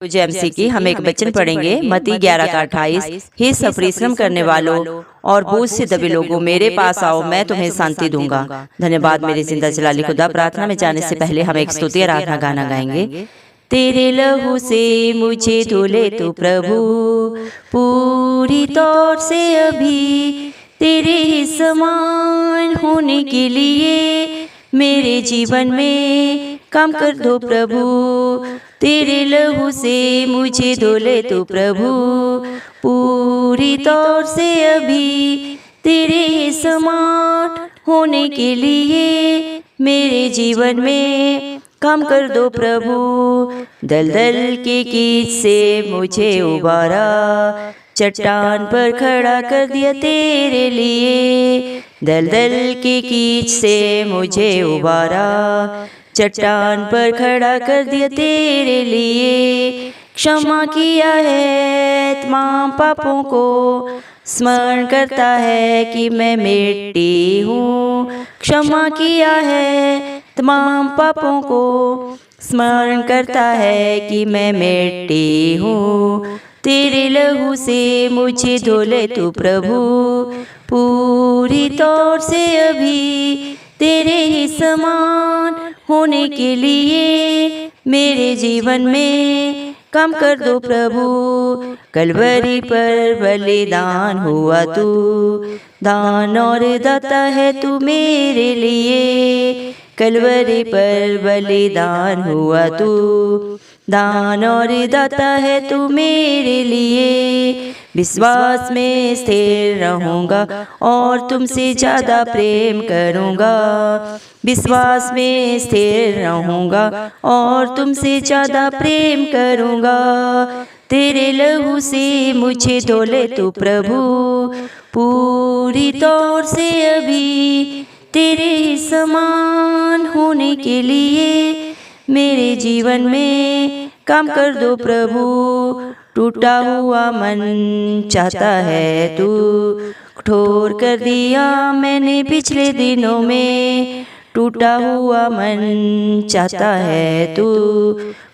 JMC की हम एक वचन पढ़ेंगे मत्ती 11 का 28। हे सब परिश्रम करने वालों और बोझ से दबे लोगों, मेरे पास आओ, मैं तुम्हें शांति दूंगा। धन्यवाद मेरे जिंदा जलाली खुदा। प्रार्थना में जाने से पहले हम एक स्तुति आराधना गाना गाएंगे। तेरे लहू से मुझे धुले तू प्रभु, पूरी तौर से अभी तेरे ही समान होने के लिए मेरे जीवन में काम कर दो प्रभु। तेरे लहू से मुझे धुले तू प्रभु, पूरी तौर से अभी तेरे समान होने के लिए मेरे जीवन में काम कर दो प्रभु। दलदल के कीच से मुझे उबारा, चट्टान पर खड़ा कर दिया तेरे लिए। दलदल के कीच से मुझे उबारा, चट्टान पर खड़ा कर दिया तेरे लिए। क्षमा किया है तमाम पापों को, स्मरण करता है कि मैं मिट्टी हूँ। क्षमा किया है तमाम पापों को, स्मरण करता है कि मैं मिट्टी हूँ। तेरे लहू से मुझे धुले तू प्रभु, पूरी तौर से अभी तेरे ही समान होने के लिए मेरे जीवन में काम कर दो प्रभु। कलवरी पर बलिदान हुआ तू, दान और दाता है तू मेरे लिए। कलवरी पर बलिदान हुआ तू, दान और दाता है तू मेरे लिए। विश्वास में स्थिर रहूँगा और तुमसे ज़्यादा प्रेम करूँगा। विश्वास में स्थिर रहूँगा और तुमसे ज़्यादा प्रेम करूँगा। तेरे लहू से मुझे धुले तू प्रभु, पूरी तौर से अभी तेरे समान होने के लिए मेरे जीवन में काम कर दो प्रभु। टूटा हुआ मन चाहता है तू, कठोर कर दिया मैंने पिछले दिनों में। टूटा हुआ मन चाहता है तू,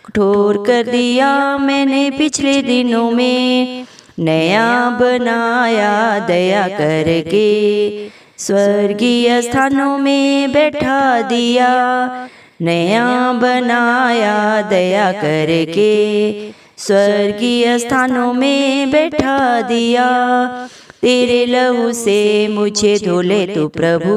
कठोर कर दिया मैंने पिछले दिनों में। नया बनाया दया करके, स्वर्गीय स्थानों में बैठा दिया। नया बनाया दया करके, स्वर्गीय स्थानों में बैठा दिया। तेरे लहू से मुझे धुले तू प्रभु,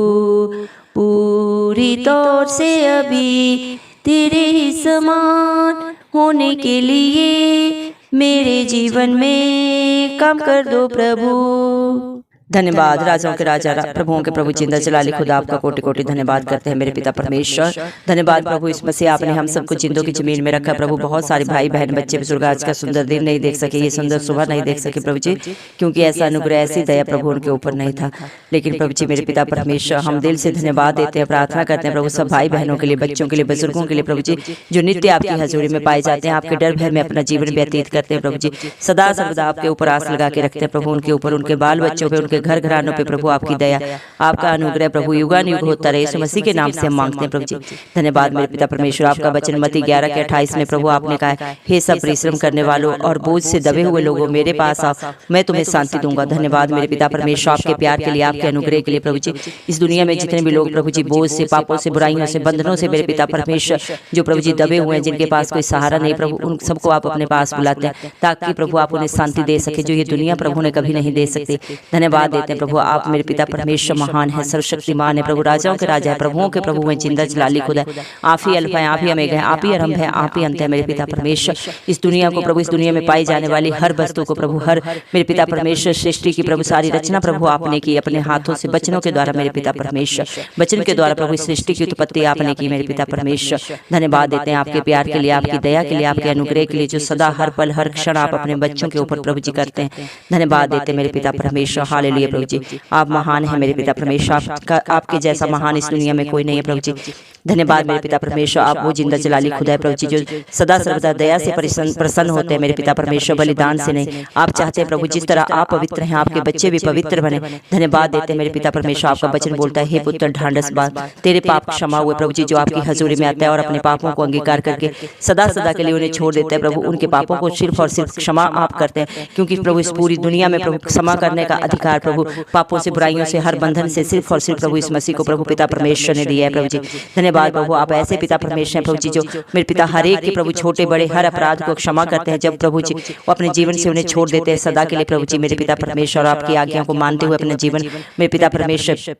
पूरी तौर से अभी तेरे ही समान होने के लिए मेरे जीवन में काम कर दो प्रभु। धन्यवाद राजाओं के राजा, प्रभुओं के प्रभु, जिंदा जलाली खुदा, आपका कोटि कोटि धन्यवाद करते हैं मेरे पिता परमेश्वर। धन्यवाद प्रभु, इस मसीह आपने हम सबको जिंदों की जमीन में रखा प्रभु। बहुत सारे भाई बहन बच्चे बुजुर्ग आज का सुंदर दिन नहीं देख सके, ये सुंदर सुबह नहीं देख सके प्रभु जी, क्योंकि ऐसा अनुग्रह ऐसी दया प्रभु उनके ऊपर नहीं था। लेकिन प्रभु जी मेरे पिता परमेश्वर, हम दिल से धन्यवाद देते हैं, प्रार्थना करते हैं प्रभु सब भाई बहनों के लिए, बच्चों के लिए, बुजुर्गों के लिए प्रभु जी, जो नित्य आपकी हजूरी में पाए जाते हैं, आपके डर भय में अपना जीवन व्यतीत करते हैं प्रभु जी। सदा सर्वदा आपके ऊपर आस लगा के रखते हैं प्रभु, उनके ऊपर, उनके बाल बच्चों पे, उनके घर घरानों पे प्रभु आपकी दया, आपका अनुग्रह प्रभु युगान युग होता रहे। यीशु मसीह के नाम से हम मांगते हैं प्रभु जी। धन्यवाद मेरे पिता परमेश्वर। आपका वचन मत्ती 11 के 28 में प्रभु आपने कहा, हे सब परिश्रम करने वालों और बोझ से दबे हुए लोगों, मेरे पास आओ, मैं तुम्हें शांति दूंगा। धन्यवाद मेरे पिता परमेश्वर, आपके प्यार के लिए, आपके अनुग्रह के लिए प्रभु जी। इस दुनिया में जितने भी लोग प्रभु जी बोझ से, पापों से, बुराइयों से, बंधनों से मेरे पिता परमेश्वर जो प्रभु जी दबे हुए हैं, जिनके पास कोई सहारा नहीं प्रभु, उन सबको आप अपने पास बुलाते हैं ताकि प्रभु आप उन्हें शांति दे सके जो ये दुनिया प्रभु ने कभी नहीं दे सकती। धन्यवाद देते हैं प्रभु, आप मेरे पिता परमेश्वर महान है, सर्वशक्तिमान है प्रभु, राजाओं के राजा है, प्रभुओं के प्रभु है, जिंदा जलाली खुदा है। आप ही अल्फा है, आप ही ओमेगा है, आप ही आरंभ है, आप ही अंत है मेरे पिता परमेश्वर। इस दुनिया को प्रभु, इस दुनिया में पाई जाने वाली हर वस्तु को प्रभु, हर मेरे पिता परमेश्वर सृष्टि की प्रभु सारी रचना प्रभु आपने की अपने हाथों से, वचनों के द्वारा मेरे पिता परमेश्वर, वचन के द्वारा प्रभु सृष्टि की उत्पत्ति आपने की मेरे पिता परमेश्वर। धन्यवाद देते हैं आपके प्यार के लिए, आपकी दया के लिए, आपके अनुग्रह के लिए, जो सदा हर पल हर क्षण आप अपने बच्चों के ऊपर प्रभु जी करते हैं। धन्यवाद देते हैं मेरे पिता परमेश्वर। हालेलुया। हालेलुया प्रभु जी, आप महान है मेरे पिता परमेश्वर, आपके जैसा महान इस दुनिया में कोई नहीं है प्रभु जी। धन्यवाद मेरे पिता परमेश्वर, आप वो जिंदा जलाली खुदा है प्रभु जी, जो सदा सर्वदा दया से प्रसन्न होते हैं मेरे पिता परमेश्वर, बलिदान से नहीं। आप चाहते हैं प्रभु जिस तरह आप पवित्र हैं आपके बच्चे भी पवित्र बने। धन्यवाद देते हैं मेरे पिता परमेश्वर, आपका वचन बोलता है हे पुत्र ढांढस बांध, तेरे पाप क्षमा हुए प्रभु जी, जो आपकी हजूरी में आता है और अपने पापों को अंगीकार करके सदा सदा के लिए उन्हें छोड़ देते हैं प्रभु, उनके पापों को सिर्फ और सिर्फ क्षमा आप करते हैं, क्योंकि प्रभु इस पूरी दुनिया में प्रभु क्षमा करने का अधिकार प्रभु पापों से, बुराइयों से, हर बंधन से सिर्फ और सिर्फ प्रभु इस मसीह को प्रभु पिता परमेश्वर ने दिया है प्रभु जी। धन्यवाद प्रभु, आप ऐसे पिता परमेश्वर हैं प्रभु जी, जो मेरे पिता हर एक के प्रभु छोटे बड़े हर अपराध को क्षमा करते हैं, जब प्रभु जी वो अपने जीवन से उन्हें छोड़ देते हैं सदा के लिए प्रभु जी। मेरे पिता परमेश्वर, और आपकी आज्ञाओं को मानते हुए अपना जीवन मेरे पिता परमेश्वर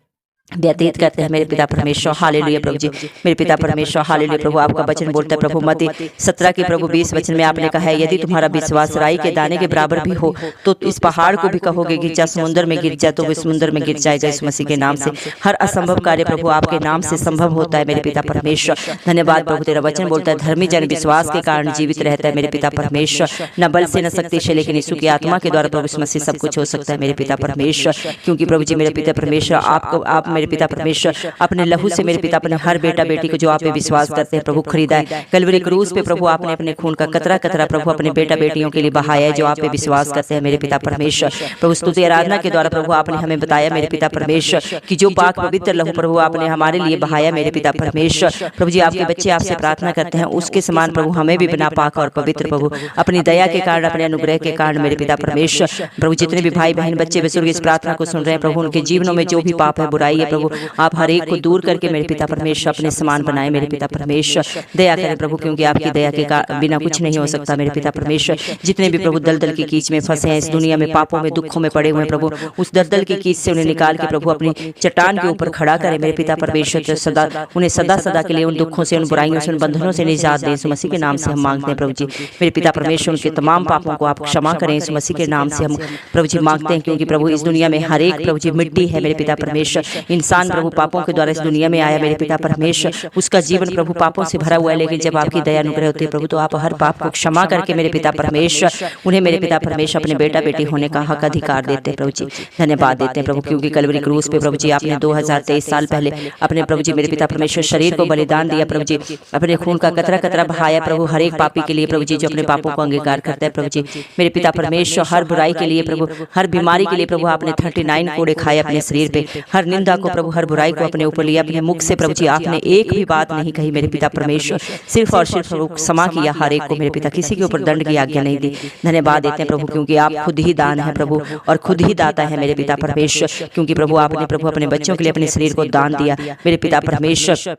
व्यतीत करते हैं मेरे पिता परमेश्वर। हालेलुया प्रभु जी, मेरे पिता परमेश्वर, हालेलुया प्रभु, आपका वचन बोलता है प्रभु मत्ती 17 के प्रभु 20 वचन में आपने कहा है, यदि तुम्हारा विश्वास राई के दाने के बराबर भी हो तो इस पहाड़ को भी कहोगे कि जा समुद्र में गिर जा, तो वो समुद्र में गिर जाएगा। इस मसीह के नाम से हर असंभव कार्य प्रभु आपके नाम से संभव होता है मेरे पिता परमेश्वर। धन्यवाद प्रभु, तेरा वचन बोलता है धर्मी जन विश्वास के कारण जीवित रहता है मेरे पिता परमेश्वर, न बल से न शक्ति से, लेकिन यीशु की आत्मा के द्वारा प्रभु इस मसीह सब कुछ हो सकता है मेरे पिता परमेश्वर। क्योंकि प्रभु जी मेरे पिता परमेश्वर, आप मेरे पिता परमेश्वर अपने लहू से मेरे पिता अपने हर बेटा बेटी को जो आप पे विश्वास करते हैं प्रभु खरीदा है। कलवरी क्रूस पे प्रभु आपने अपने खून का कतरा कतरा प्रभु अपने बेटा बेटियों के लिए बहाया है, जो आप पे विश्वास करते हैं मेरे पिता परमेश्वर। प्रभु स्तुति आराधना के द्वारा प्रभु आपने हमें बताया मेरे पिता परमेश्वर कि जो पाक पवित्र लहू प्रभु आपने हमारे लिए बहाया मेरे पिता परमेश्वर। प्रभु जी आपके बच्चे आपसे प्रार्थना करते हैं उसके समान प्रभु हमें भी बिना पाक और पवित्र प्रभु अपनी दया के कारण, अपने अनुग्रह के कारण मेरे पिता परमेश्वर। प्रभु जितने भी भाई बहन बच्चे बुजुर्ग इस प्रार्थना को सुन रहे हैं प्रभु, उनके जीवनों में जो भी पाप है बुराई है प्रभु आप हर एक को दूर करके मेरे पिता परमेश्वर अपने समान बनाए मेरे पिता परमेश्वर। दया करें प्रभु, क्योंकि आपकी दया के बिना कुछ नहीं हो सकता मेरे पिता परमेश्वर। जितने भी प्रभु दलदल की कीच में फंसे हैं, इस दुनिया में पापों में दुखों में पड़े हुए हैं प्रभु, उस दलदल की कीच से उन्हें निकाल के प्रभु अपनी चट्टान के ऊपर खड़ा करें मेरे पिता परमेश्वर। तो सदा उन्हें सदा सदा के लिए उन दुखों से, उन बुराइयों से, उन बंधनों से निजात दें। इस मसीह के नाम से हम मांगते हैं प्रभु जी मेरे पिता परमेश्वर, उनके तमाम पापों को आप क्षमा करें। इस मसीह के नाम से हम प्रभु जी मांगते हैं, क्योंकि प्रभु इस दुनिया में हर एक प्रभु जी मिट्टी है मेरे पिता परमेश्वर। इंसान प्रभु पापों के द्वारा इस दुनिया में आया मेरे पिता परमेश्वर, उसका जीवन प्रभु पापों से भरा हुआ है, लेकिन जब आपकी दया अनुग्रह होती है प्रभु तो आप हर पाप को क्षमा करके मेरे पिता परमेश्वर उन्हें मेरे पिता परमेश्वर अपने बेटा बेटी होने का हक अधिकार देते हैं प्रभु जी। धन्यवाद देते हैं प्रभु, क्योंकि कलवरी क्रूस पे प्रभु जी आपने 2023 साल पहले अपने प्रभु जी मेरे पिता परमेश्वर शरीर को बलिदान दिया प्रभु जी, अपने खून का कतरा कतरा बहाया प्रभु हर एक पापी के लिए प्रभु जी, जो अपने पापों को अंगीकार करता है प्रभु जी मेरे पिता परमेश्वर। हर बुराई के लिए प्रभु, हर बीमारी के लिए प्रभु आपने 39 कोड़े खाए अपने शरीर पे, हर निंदा को प्रभु, हर बुराई को अपने ऊपर लिया, अपने मुख से प्रभु जी आपने एक भी बात नहीं कही मेरे पिता परमेश्वर, सिर्फ और सिर्फ क्षमा किया हर एक को मेरे पिता, किसी के ऊपर दंड की आज्ञा नहीं दी। धन्यवाद देते हैं प्रभु, क्योंकि आप खुद ही दान है प्रभु और खुद ही दाता है मेरे पिता परमेश्वर। क्योंकि प्रभु आपने प्रभु अपने बच्चों के लिए अपने शरीर को दान दिया मेरे पिता परमेश्वर,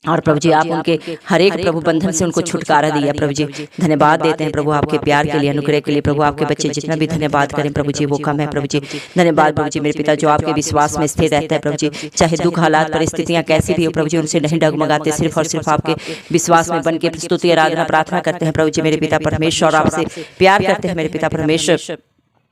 और प्रभु जी आप उनके हर एक प्रभु बंधन से उनको छुटकारा दिया प्रभु जी। धन्यवाद देते हैं प्रभु आपके प्यार के लिए, अनुग्रह के लिए प्रभु। आपके बच्चे जितना भी धन्यवाद करें प्रभु जी वो कम है प्रभु जी। धन्यवाद प्रभु जी मेरे पिता, जो आपके विश्वास में स्थिर रहता है प्रभु जी, चाहे दुख हालात परिस्थितियां कैसी भी हो प्रभु जी, उनसे नहीं डगमगाते, सिर्फ और सिर्फ आपके विश्वास में बन के स्तुति आराधना प्रार्थना करते हैं प्रभु जी मेरे पिता परमेश्वर, और आपसे प्यार करते हैं मेरे पिता परमेश्वर।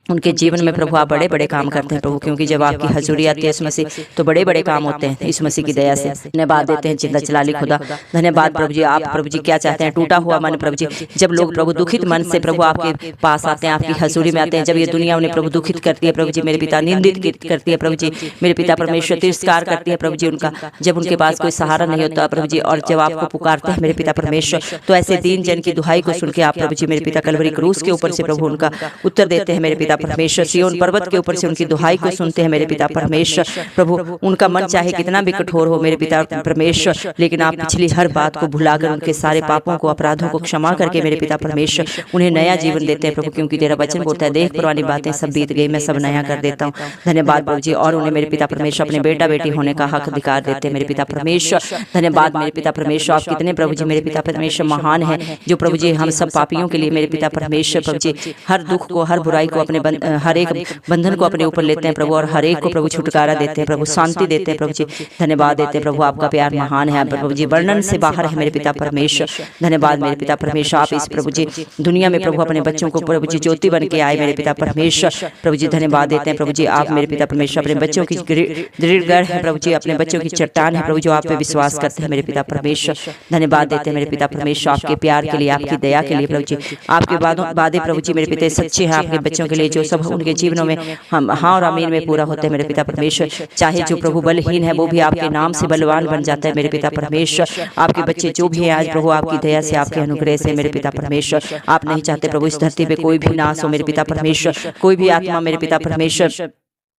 उनके जीवन में प्रभु आप बड़े बड़े काम करते हैं प्रभु, क्योंकि जब आपकी हजूरी आती है इस मसीह तो बड़े बड़े काम होते हैं इस मसीह की दया से। धन्यवाद देते हैं जिंदा जलाली खुदा। धन्यवाद प्रभु जी, आप प्रभु जी क्या चाहते हैं, टूटा हुआ मन प्रभु जी, जब लोग प्रभु दुखित मन से प्रभु आपके पास आते हैं, आपकी हजूरी में आते हैं, जब ये दुनिया उन्हें प्रभु दुखित करती है प्रभु जी मेरे पिता, निंदित करती है प्रभु जी मेरे पिता परमेश्वर, तिरस्कार करती है प्रभु जी उनका, जब उनके पास कोई सहारा नहीं होता प्रभु जी, और जब आपको पुकारते हैं मेरे पिता परमेश्वर, तो ऐसे दीन जन की दुहाई को सुन के आप प्रभु जी मेरे पिता कलवरी क्रूस के ऊपर से प्रभु उनका उत्तर देते हैं मेरे पिता परमेश्वर। सिय्योन पर्वत के ऊपर से उनकी दुहाई को सुनते हैं मेरे पिता परमेश्वर। प्रभु उनका मन चाहे कितना भी कठोर हो मेरे पिता परमेश्वर, लेकिन आप पिछली हर बात को भुलाकर उनके सारे पापों को अपराधों को क्षमा करके मेरे पिता परमेश्वर उन्हें नया जीवन देते हैं प्रभु, क्योंकि तेरा वचन बोलता है देख पुरानी बातें सब बीत गई, मैं सब नया कर देता हूँ। धन्यवाद प्रभु जी, और उन्हें मेरे पिता परमेश्वर अपने बेटा बेटी होने का हक अधिकार देते हैं मेरे पिता परमेश्वर। धन्यवाद मेरे पिता परमेश्वर, आप कितने प्रभु जी मेरे पिता परमेश्वर महान है, जो प्रभु जी हम सब पापियों के लिए मेरे पिता परमेश्वर प्रभु जी हर दुख को, हर बुराई को, अपने हर एक बंधन को अपने ऊपर लेते हैं प्रभु, और हर एक को प्रभु छुटकारा देते हैं प्रभु, शांति देते हैं प्रभु जी। धन्यवाद देते हैं प्रभु, आपका प्यार महान है प्रभु जी, वर्णन से बाहर है मेरे पिता परमेश्वर। धन्यवाद मेरे पिता परमेश्वर, आप इस प्रभु जी दुनिया में प्रभु अपने बच्चों को प्रभु जी ज्योति बन के आए मेरे पिता परमेश्वर प्रभु जी। धन्यवाद देते हैं प्रभु जी, आप मेरे पिता परमेश्वर अपने बच्चों की दृढ़ गढ़ है प्रभु जी, अपने बच्चों की चट्टान है प्रभु, जो आप पे विश्वास करते हैं मेरे पिता परमेश्वर। धन्यवाद देते हैं मेरे पिता परमेश्वर, आपके प्यार के लिए, आपकी दया के लिए प्रभु जी। आपके वादे प्रभु जी मेरे पिता सच्चे हैं, आपके बच्चों के लिए जो सब उनके जीवनों में हम हाँ और आमीन में पूरा होता है मेरे पिता परमेश्वर। चाहे जो प्रभु बलहीन है वो भी आपके नाम से बलवान बन जाता है मेरे पिता परमेश्वर। आपके बच्चे जो भी हैं आज प्रभु आपकी दया से, आपके अनुग्रह से मेरे पिता परमेश्वर, आप नहीं चाहते प्रभु इस धरती पे कोई भी नाश हो मेरे पिता परमेश्वर, कोई भी आत्मा मेरे पिता परमेश्वर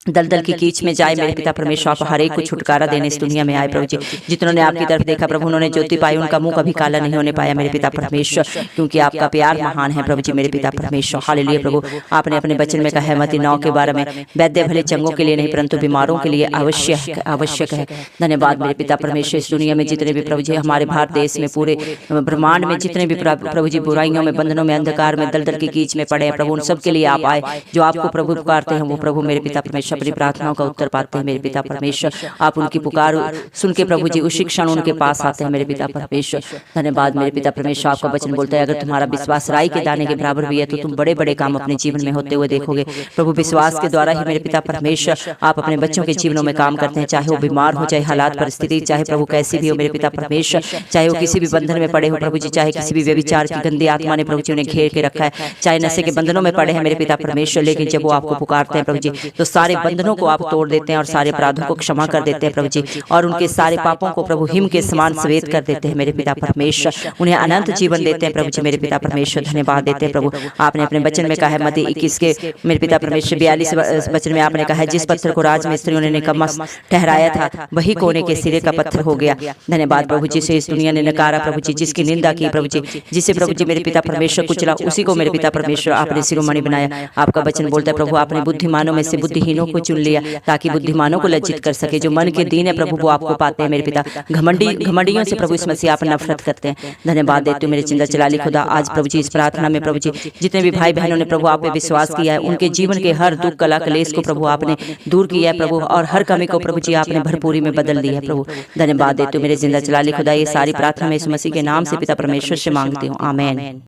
दलदल की कीच में जाए मेरे पिता परमेश्वर। आप हर एक को छुटकारा देने इस दुनिया में आए प्रभु जी। जितनों ने आपकी तरफ देखा प्रभु उन्होंने ज्योति पाई, उनका मुंह कभी काला नहीं होने पाया मेरे पिता परमेश्वर, क्योंकि आपका प्यार महान है प्रभु जी मेरे पिता परमेश्वर। हालेलुया प्रभु। आपने अपने वचन में कहा है मत्ती 9 के बारे में, वैद्य भले चंगों के लिए नहीं परंतु बीमारों के लिए आवश्यक है। धन्यवाद मेरे पिता परमेश्वर। इस दुनिया में जितने भी प्रभु जी, हमारे भारत देश में, पूरे ब्रह्मांड में जितने भी प्रभु जी बुराइयों में, बंधनों में, अंधकार में, दलदल की कीच में पड़े हैं प्रभु, उन सब के लिए आप आए। जो आपको प्रभु पुकारते हैं वो प्रभु मेरे पिता परमेश्वर अपनी प्रार्थनाओं का उत्तर पाते हैं मेरे पिता परमेश्वर। आप उनकी पुकार सुन के प्रभु जी उसी क्षण उनके पास आते हैं मेरे पिता परमेश्वर। धन्यवाद मेरे पिता परमेश्वर। आपका वचन बोलता है अगर तुम्हारा विश्वास राई के दाने के बराबर भी है तो तुम बड़े बड़े काम अपने जीवन में होते हुए देखोगे प्रभु। विश्वास के द्वारा ही मेरे पिता परमेश्वर आप अपने बच्चों के जीवनों में काम करते हैं, चाहे वो बीमार हो, चाहे हालात परिस्थिति, चाहे प्रभु कैसी भी हो मेरे पिता परमेश्वर, चाहे वो किसी भी बंधन में पड़े हो प्रभु जी, चाहे किसी भी व्यभिचार की गंदी आत्मा ने प्रभु जी उन्हें घेर के रखा है, चाहे नशे के बंधनों में पड़े हैं मेरे पिता परमेश्वर, लेकिन जब वो आपको पुकारते हैं प्रभु जी तो सारे बंधनों को आप तोड़ देते हैं और सारे अपराधों को क्षमा कर देते हैं प्रभु जी, और उनके सारे पापों को प्रभु हिम के समान सफेद कर देते हैं मेरे पिता परमेश्वर। उन्हें अनंत जीवन देते हैं प्रभु जी मेरे पिता परमेश्वर। धन्यवाद देते हैं प्रभु। आपने अपने वचन में कहा है मत्ती 21 के मेरे पिता परमेश्वर 42 वचन में आपने कहा है जिस पत्थर को राजमिस्त्रियों ने निकम्मा ठहराया था वही कोने के सिरे का पत्थर हो गया। धन्यवाद प्रभु जी। से इस दुनिया ने नकारा प्रभु जी, जिसकी निंदा की प्रभु जी, जिसे प्रभु जी मेरे पिता परमेश्वर कुचला, उसी को मेरे पिता परमेश्वर आपने शिरोमणि बनाया। आपका वचन बोलता है प्रभु आपने बुद्धिमानों में से बुद्धिहीनों को चुन लिया ताकि बुद्धिमानों को लज्जित कर सके। जो मन के दीन है प्रभु वो आपको पाते हैं मेरे पिता। घमंडियों से प्रभु इस मसीह आप नफरत करते हैं। धन्यवाद देते हो मेरे जिंदा जलाली खुदा। आज प्रभु जी इस प्रार्थना में प्रभु जी जितने भी भाई बहनों ने प्रभु आप पे विश्वास किया है उनके जीवन के हर दुख कला कलेश को प्रभु आपने दूर किया है प्रभु, और हर कमी को प्रभु जी आपने भरपूरी में बदल दिया है प्रभु। धन्यवाद देते हो मेरे जिंदा जलाली खुदा। ये सारी प्रार्थना में इस मसीह के नाम से पिता परमेश्वर से मांगती हूँ, आमीन।